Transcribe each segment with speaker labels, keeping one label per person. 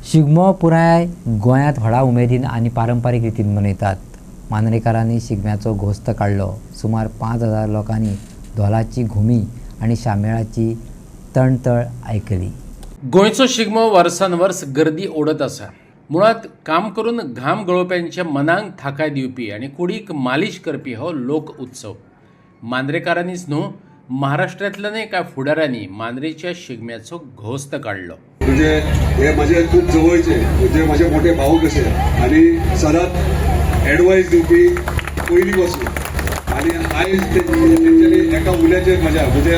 Speaker 1: शिगमो पुराय गोंयांत व्हडा उमेदीन आनी पारंपारीक रितीन मनयतात. मांद्रेकारांनी शिगम्याचो घोस्त काडलो. सुमार 5,000 लोकांनी धोलाची घुमी आनी शामेळाची तणतळ आयकली.
Speaker 2: गोंयचो शिगमो वर्सानवर्स गर्दी ओडत आसा. मुळात काम करून घाम गळोवप्यांच्या मनांक थाकाय दिवपी आनी कुडीक मालिश करपी हो लोक उत्सव. मांद्रेकारांनीच न्हू, महाराष्ट्रांतल्यानय कांय फुडाऱ्यांनी मांद्रेच्या शिगम्याचो घोस्त काडलो.
Speaker 3: म्हणजे हे माझे खूप जवळचे, म्हणजे माझे मोठे भाऊ कसे आणि सदांच ॲडवायस दिवपी पयलीं पासून. आणि आयज तेंच्यांनी एका उल्याचेर म्हज्या म्हणजे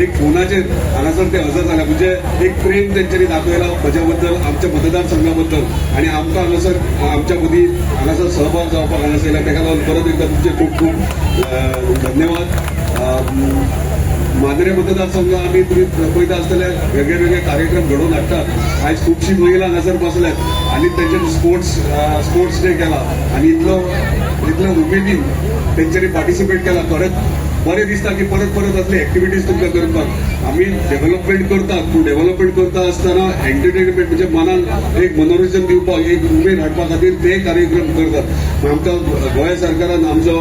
Speaker 3: एक फोनाचेर हांगासर ते हजर जाले. म्हणजे एक प्रेम तेंच्यांनी दाखयला म्हज्या बद्दल, आमच्या मतदारसंघा बद्दल आनी आमकां हांगासर आमच्या मदीं हांगासर सहभाग जावपाक हांगासर येयला. ताका लागून परत एकदा तुमचे खूप खूप धन्यवाद. मांद्रे मतदारसंघ आम्ही तुम्ही पळयता आसतले वेगळे वेगळे कार्यक्रम घडोवन हाडटात. आयज खुबशी महिला हांगासर बसल्यात आनी तेंच्यांनी स्पोर्ट्स डे केला आनी इतलो उमेदीन तेंच्यांनी पार्टिसिपेट केला. खरेंच बरें दिसता की परत परत असले एक्टिविटीज तुमकां करपाक. आमी डेव्हलपमेंट करतात, पूण डेव्हलपमेंट करता आसतना एंटरटेनमेंट म्हणजे मनाक एक मनोरंजन दिवपाक, एक उमेद हाडपा खातीर ते कार्यक्रम करतात. आमकां गोंय सरकारान आमचो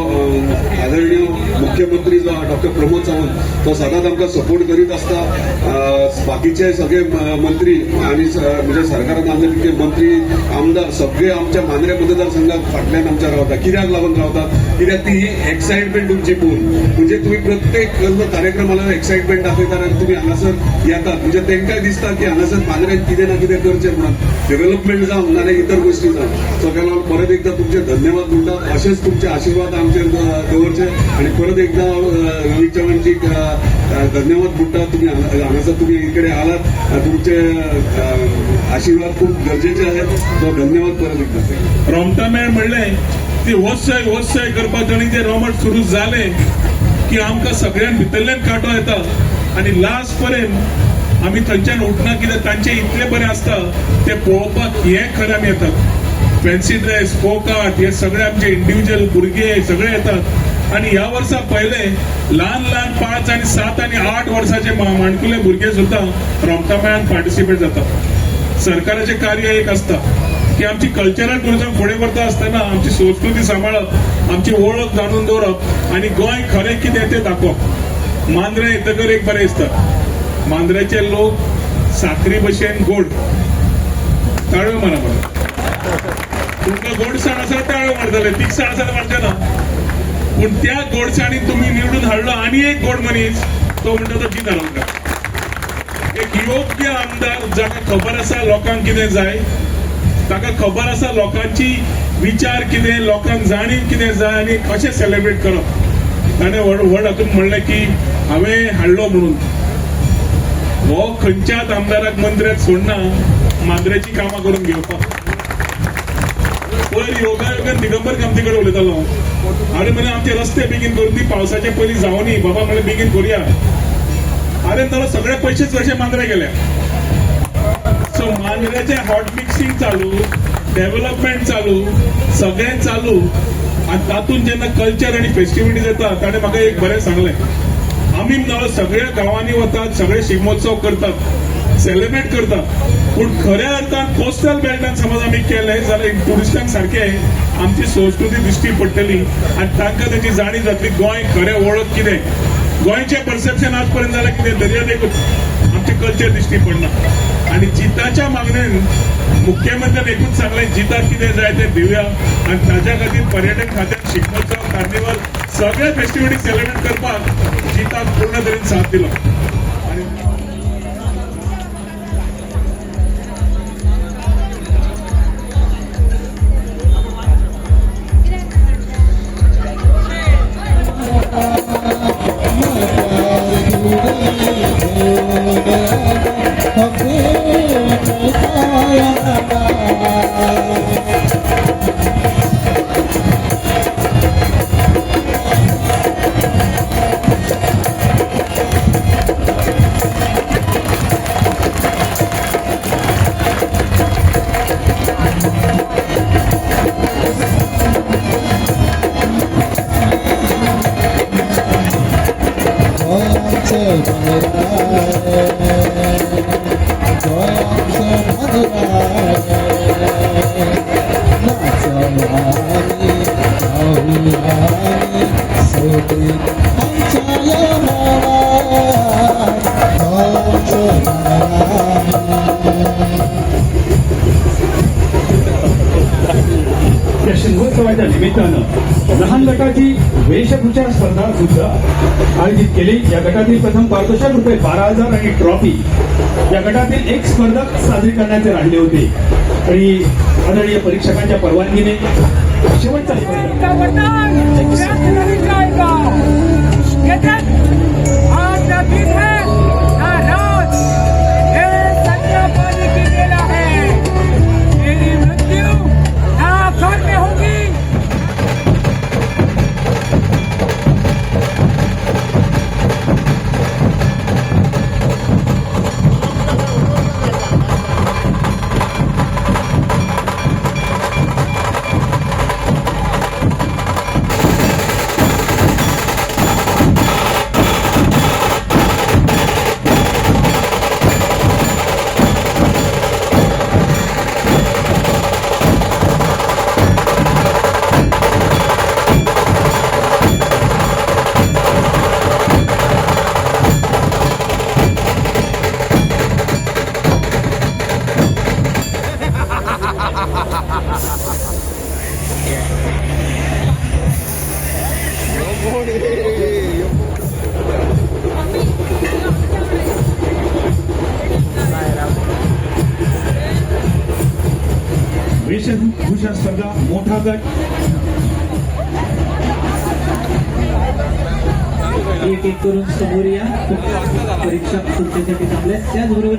Speaker 3: आदरणीय मुख्यमंत्री जो डॉक्टर प्रमोद सावंत तो सदांच आमकां सपोर्ट करीत आसता. बाकीचे सगळे मंत्री आनी म्हणजे सरकारान आमचे मंत्री आमदार सगळे आमच्या मांद्रे मतदारसंघात फाटल्यान आमच्या रावतात. कित्याक लागून रावतात? कित्याक ती एक्सायटमेंट तुमची पळोवन, म्हणजे तुम्ही प्रत्येक कार्यक्रमाला एक्सायटमेंट दाखयतात आनी तुमी हांगासर येतात. म्हणजे तांकांय दिसता की हांगासर मांद्रेन कितें ना कितें करचें म्हणून, डेव्हलपमेंट जावं नाजाल्यार इतर गोश्टी जावं. सगळ्या लागून परत एकदा तुमचे धन्यवाद म्हणटा. अशेंच तुमचे आशीर्वाद आमचेर दवरचे आनी परत एकदा रोहित चव्हाणजी धन्यवाद म्हणटा. तुम्ही हांगासर तुम्ही इकडे आलात, तुमचे आशीर्वाद खूप गरजेचे आहेत. तो धन्यवाद परत एकदा.
Speaker 4: रोमटामेळ म्हणलें ते वोत्सय करपाक आनी ते रोमट सुरू जाले की आमकां सगळ्यान भितरल्यान कांटो येता आनी लास्ट पर्यंत आमी थंयच्यान उठना. कित्याक तांचे इतले बरें आसता ते पळोवपाक हे खरें आमी येतात. फॅन्सी ड्रेस, फोक आर्ट हे सगळे आमचे इंडिव्हिज्युअल भुरगे सगळे येतात. आणि ह्या वर्सा पहिले ल्हान 5 आनी 7 आनी 8 वर्साचे माणकुले भुरगे सुद्धा रोमटामेळान पार्टिसिपेट जातात. सरकाराचे कार्य एक असता की आमची कल्चरल टुरिझम फुडें व्हरता आसतना आमची संस्कृती सांबाळप, आमची वळख जाणून दवरप आनी गोंय खरें कितें तें दाखोवप. मांद्रे येतकर एक बरें दिसता. मांद्रेचे लोक साखरी भशेन गोड. ताळयो मारा बरं. तुमकां गोडसाण आसा ताळयो मारतले, तिखसाण आसा मारचे ना. पूण त्या गोडसाणीन तुमी निवडून हाडलो आनी एक गोड मनीस, तो म्हणटा तो जिना लोकांक. एक योग्य आमदार जाका खबर आसा लोकांक कितें जाय, ताका खबर आसा लोकांची विचार कितें, लोकांक जाणीव कितें जाय आनी कशें सेलिब्रेट करप. ताणें व्हड हातून म्हणलें की हांवें हाडलो म्हणून. हो खंयच्याच आमदाराक मंत्र्याक सोडना मांद्रेची कामां करून घेवपाक. पयर योगायोगान दिगंबर कामती कडेन उलयतालो. अरे म्हणे आमचे रस्ते बेगीन करून दी, पावसाचे पयलीं जावनी बाबा म्हळें बेगीन करुया. अरे तालो सगळे पयशेच कशे मांद्रे गेले. सो मांद्रेचे हॉट मिक्सिंग चालू, डेव्हलपमेंट चालू, सगळें चालू. आनी तातूंत जेन्ना कल्चर आनी फेस्टिविटीज येता ताणें म्हाका एक बरें सांगलें. आमी म्हणलो सगळ्या गांवांनी वतात, सगळे शिगमोत्सव करतात, सेलिब्रेट करतात. पूण खऱ्या अर्थान कोस्टल बेल्टान समज आमी केलें जाल्यार टुरिस्टांक सारकें आमची संस्कृती दिश्टी पडटली आनी तांकां तेची जाणीव जातली. गोंय खरें वळख कितें, गोंयचें परसेप्शन आज पर्यंत जाल्यार कितें, दर्यादेगूच आमचे कल्चर दिश्टी पडना. आनी जिताच्या मागणेन मुख्यमंत्र्यान एकूच सांगलें जिताक कितें जाय तें दिवया आनी ताच्या खातीर पर्यटन खात्यान शिगमोत्सव, कार्निवल सगळे फेस्टिविटी सेलिब्रेट करपाक जिताक पूर्ण तरेन साथ दिलो.
Speaker 5: Joy, शिमगोत्सवाच्या निमित्तानं लहान गटाची वेशभूषा स्पर्धा सुद्धा आयोजित केली. या गटातील प्रथम पारितोषिक रुपये 12,000 आणि ट्रॉफी या गटातील एक स्पर्धक साजरी करण्याचे राहिले होते. आणि आदरणीय परीक्षकांच्या परवानगीने शेवटचा वेशभूषा स्पर्धा मोठा गट
Speaker 6: एक एक करून समोर या. परीक्षा तुमच्यासाठी थांबल्या. त्याचबरोबर